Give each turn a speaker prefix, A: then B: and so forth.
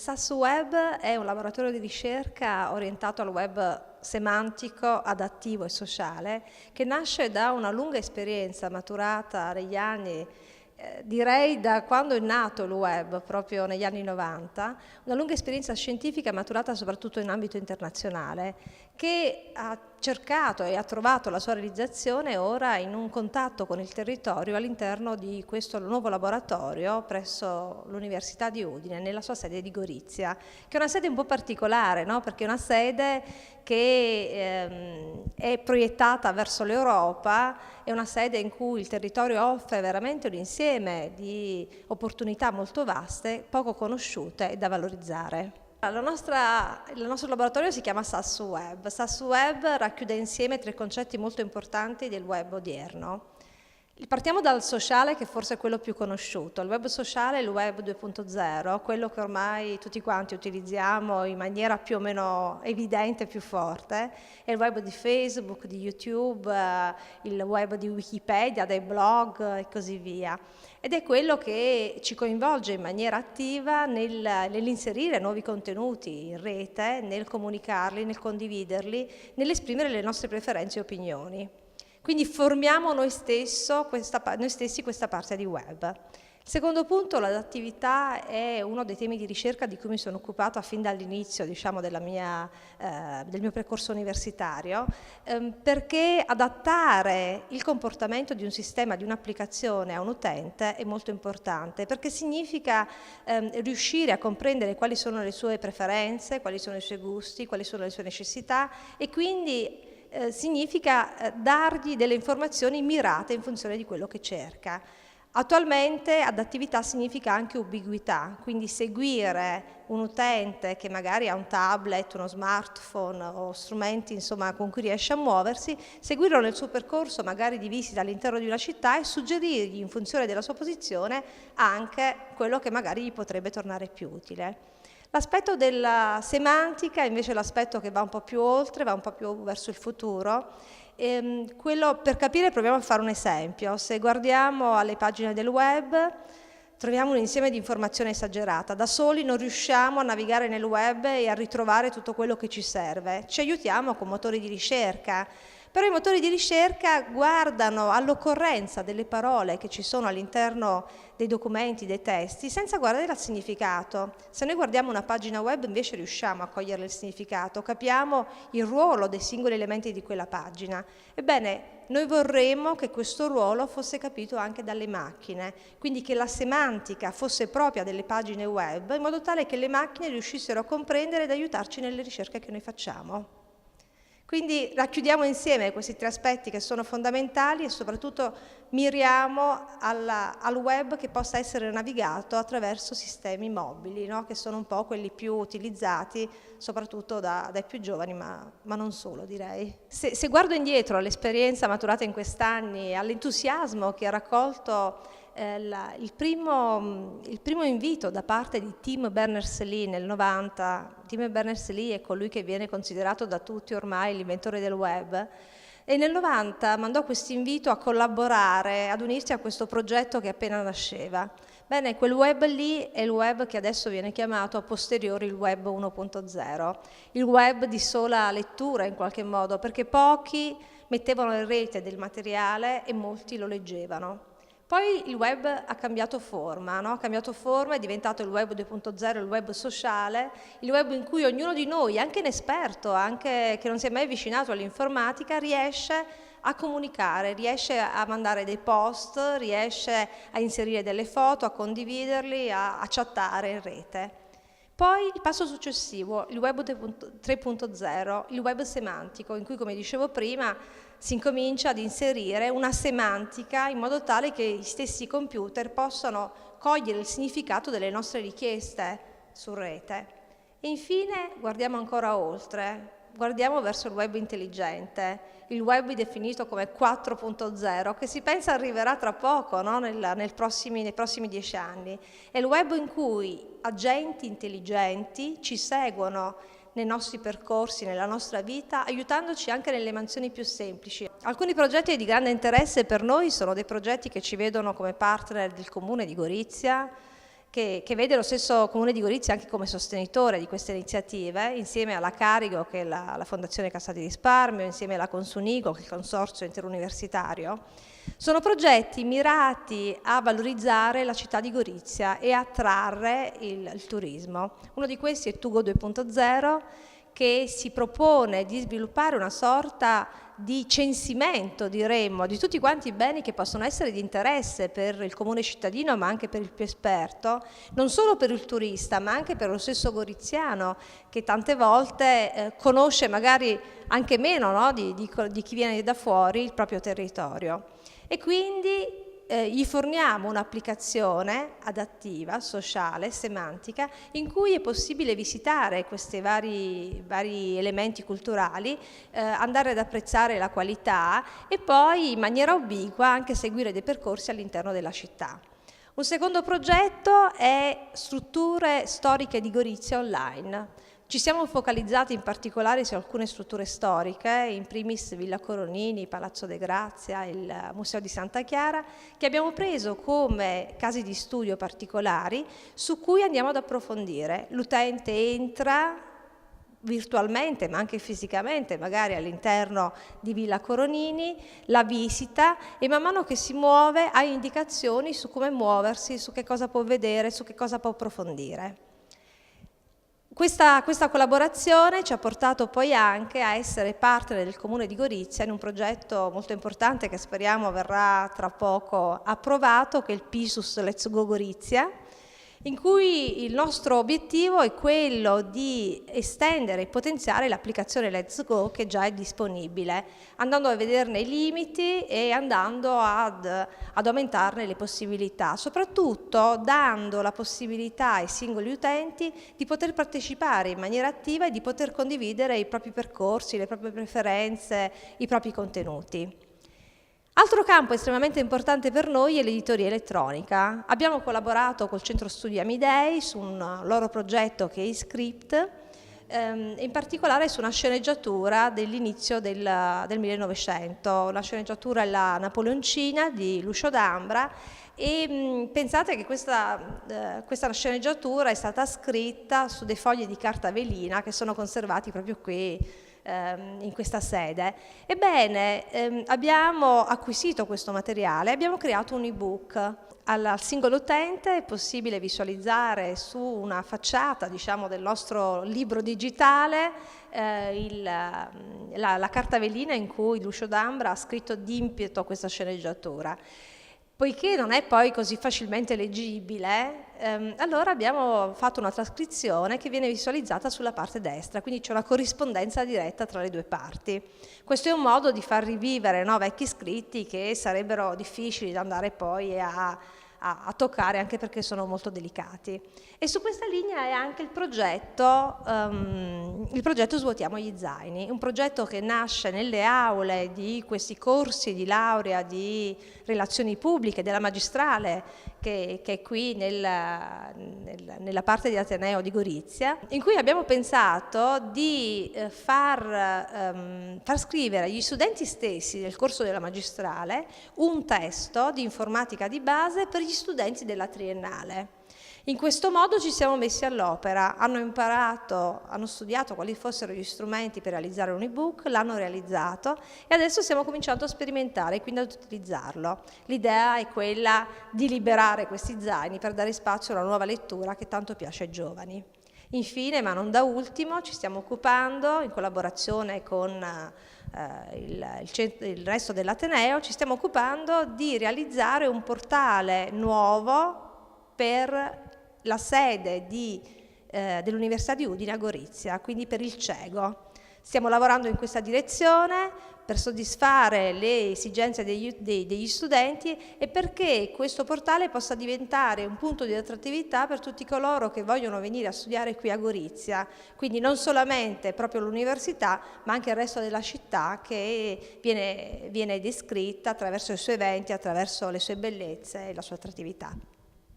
A: SAS-Web è un laboratorio di ricerca orientato al web semantico, adattivo e sociale, che nasce da una lunga esperienza maturata negli anni, direi da quando è nato il web, proprio negli anni 90, una lunga esperienza scientifica maturata soprattutto in ambito internazionale, che ha cercato e ha trovato la sua realizzazione ora in un contatto con il territorio all'interno di questo nuovo laboratorio presso l'Università di Udine, nella sua sede di Gorizia, che è una sede un po' particolare, no? Perché è una sede che è proiettata verso l'Europa, è una sede in cui il territorio offre veramente un insieme di opportunità molto vaste, poco conosciute e da valorizzare. Il nostro laboratorio si chiama SAS-Web. SAS-Web racchiude insieme 3 concetti molto importanti del web odierno. Partiamo dal sociale, che forse è quello più conosciuto. Il web sociale è il web 2.0, quello che ormai tutti quanti utilizziamo in maniera più o meno evidente e più forte. È il web di Facebook, di YouTube, il web di Wikipedia, dei blog e così via. Ed è quello che ci coinvolge in maniera attiva nell'inserire nuovi contenuti in rete, nel comunicarli, nel condividerli, nell'esprimere le nostre preferenze e opinioni. Quindi formiamo noi stessi questa parte di web. Il secondo punto, l'adattività, è uno dei temi di ricerca di cui mi sono occupata fin dall'inizio, diciamo, del mio percorso universitario, perché adattare il comportamento di un sistema, di un'applicazione a un utente è molto importante, perché significa riuscire a comprendere quali sono le sue preferenze, quali sono i suoi gusti, quali sono le sue necessità e quindi significa dargli delle informazioni mirate in funzione di quello che cerca. Attualmente adattività significa anche ubiquità, quindi seguire un utente che magari ha un tablet, uno smartphone o strumenti insomma, con cui riesce a muoversi, seguirlo nel suo percorso magari di visita all'interno di una città e suggerirgli in funzione della sua posizione anche quello che magari gli potrebbe tornare più utile. L'aspetto della semantica invece è l'aspetto che va un po' più oltre, va un po' più verso il futuro. Quello, per capire, proviamo a fare un esempio. Se guardiamo alle pagine del web, troviamo un insieme di informazione esagerata. Da soli non riusciamo a navigare nel web e a ritrovare tutto quello che ci serve. Ci aiutiamo con motori di ricerca. Però i motori di ricerca guardano all'occorrenza delle parole che ci sono all'interno dei documenti, dei testi, senza guardare al significato. Se noi guardiamo una pagina web invece riusciamo a cogliere il significato, capiamo il ruolo dei singoli elementi di quella pagina. Ebbene, noi vorremmo che questo ruolo fosse capito anche dalle macchine, quindi che la semantica fosse propria delle pagine web, in modo tale che le macchine riuscissero a comprendere ed aiutarci nelle ricerche che noi facciamo. Quindi racchiudiamo insieme questi 3 aspetti che sono fondamentali e soprattutto miriamo al web che possa essere navigato attraverso sistemi mobili, no? Che sono un po' quelli più utilizzati soprattutto dai più giovani, ma non solo direi. Se guardo indietro all'esperienza maturata in quest'anni, all'entusiasmo che ha raccolto il primo invito da parte di Tim Berners-Lee nel 90, Tim Berners-Lee è colui che viene considerato da tutti ormai l'inventore del web, e nel 90 mandò questo invito a collaborare, ad unirsi a questo progetto che appena nasceva. Bene, quel web lì è il web che adesso viene chiamato a posteriori il web 1.0, il web di sola lettura in qualche modo, perché pochi mettevano in rete del materiale e molti lo leggevano. Poi il web ha cambiato forma, no? Ha cambiato forma, è diventato il web 2.0, il web sociale, il web in cui ognuno di noi, anche inesperto, anche che non si è mai avvicinato all'informatica, riesce a comunicare, riesce a mandare dei post, riesce a inserire delle foto, a condividerli, a chattare in rete. Poi il passo successivo, il web 3.0, il web semantico, in cui, come dicevo prima, si incomincia ad inserire una semantica in modo tale che gli stessi computer possano cogliere il significato delle nostre richieste su rete. E infine guardiamo ancora oltre, guardiamo verso il web intelligente, il web definito come 4.0, che si pensa arriverà tra poco, no? nei prossimi 10 anni. È il web in cui agenti intelligenti ci seguono nei nostri percorsi, nella nostra vita, aiutandoci anche nelle mansioni più semplici. Alcuni progetti di grande interesse per noi sono dei progetti che ci vedono come partner del Comune di Gorizia, che vede lo stesso Comune di Gorizia anche come sostenitore di queste iniziative, insieme alla Carigo, che è la Fondazione Cassa di Risparmio, insieme alla Consunigo, che è il Consorzio Interuniversitario. Sono progetti mirati a valorizzare la città di Gorizia e a attrarre il turismo. Uno di questi è Tugo 2.0, che si propone di sviluppare una sorta di censimento, diremmo, di tutti quanti i beni che possono essere di interesse per il comune cittadino, ma anche per il più esperto, non solo per il turista, ma anche per lo stesso goriziano, che tante volte conosce magari anche meno, no, di chi viene da fuori il proprio territorio. E quindi gli forniamo un'applicazione adattiva, sociale, semantica, in cui è possibile visitare questi vari elementi culturali, andare ad apprezzare la qualità e poi in maniera ubiqua anche seguire dei percorsi all'interno della città. Un secondo progetto è Strutture storiche di Gorizia online. Ci siamo focalizzati in particolare su alcune strutture storiche, in primis Villa Coronini, Palazzo de Grazia, il Museo di Santa Chiara, che abbiamo preso come casi di studio particolari su cui andiamo ad approfondire. L'utente entra virtualmente, ma anche fisicamente, magari all'interno di Villa Coronini, la visita e man mano che si muove ha indicazioni su come muoversi, su che cosa può vedere, su che cosa può approfondire. Questa collaborazione ci ha portato poi anche a essere partner del Comune di Gorizia in un progetto molto importante che speriamo verrà tra poco approvato, che è il PISUS Let's Go Gorizia, in cui il nostro obiettivo è quello di estendere e potenziare l'applicazione Let's Go che già è disponibile, andando a vederne i limiti e andando ad aumentarne le possibilità, soprattutto dando la possibilità ai singoli utenti di poter partecipare in maniera attiva e di poter condividere i propri percorsi, le proprie preferenze, i propri contenuti. Altro campo estremamente importante per noi è l'editoria elettronica. Abbiamo collaborato col Centro Studi Amidei su un loro progetto che è eScript, in particolare su una sceneggiatura dell'inizio del 1900. La sceneggiatura è la Napoleoncina di Lucio D'Ambra e pensate che questa sceneggiatura è stata scritta su dei fogli di carta velina che sono conservati proprio qui in questa sede. Ebbene, abbiamo acquisito questo materiale, abbiamo creato un ebook. Al singolo utente è possibile visualizzare su una facciata, diciamo, del nostro libro digitale la carta velina in cui Lucio D'Ambra ha scritto d'impeto questa sceneggiatura. Poiché non è poi così facilmente leggibile, allora abbiamo fatto una trascrizione che viene visualizzata sulla parte destra, quindi c'è una corrispondenza diretta tra le due parti. Questo è un modo di far rivivere, no, vecchi scritti che sarebbero difficili da andare poi a toccare, anche perché sono molto delicati. E su questa linea è anche il progetto Svuotiamo gli zaini, un progetto che nasce nelle aule di questi corsi di laurea di relazioni pubbliche della magistrale che è qui nella parte di Ateneo di Gorizia, in cui abbiamo pensato di far scrivere agli studenti stessi del corso della magistrale un testo di informatica di base per gli studenti della triennale. In questo modo ci siamo messi all'opera, hanno studiato quali fossero gli strumenti per realizzare un ebook, l'hanno realizzato e adesso stiamo cominciando a sperimentare e quindi ad utilizzarlo. L'idea è quella di liberare questi zaini per dare spazio a una nuova lettura che tanto piace ai giovani. Infine, ma non da ultimo, ci stiamo occupando, in collaborazione con il resto dell'Ateneo, ci stiamo occupando di realizzare un portale nuovo per la sede dell'Università di Udine a Gorizia, quindi per il CEGO. Stiamo lavorando in questa direzione per soddisfare le esigenze degli studenti e perché questo portale possa diventare un punto di attrattività per tutti coloro che vogliono venire a studiare qui a Gorizia, quindi non solamente proprio l'università, ma anche il resto della città che viene descritta attraverso i suoi eventi, attraverso le sue bellezze e la sua attrattività.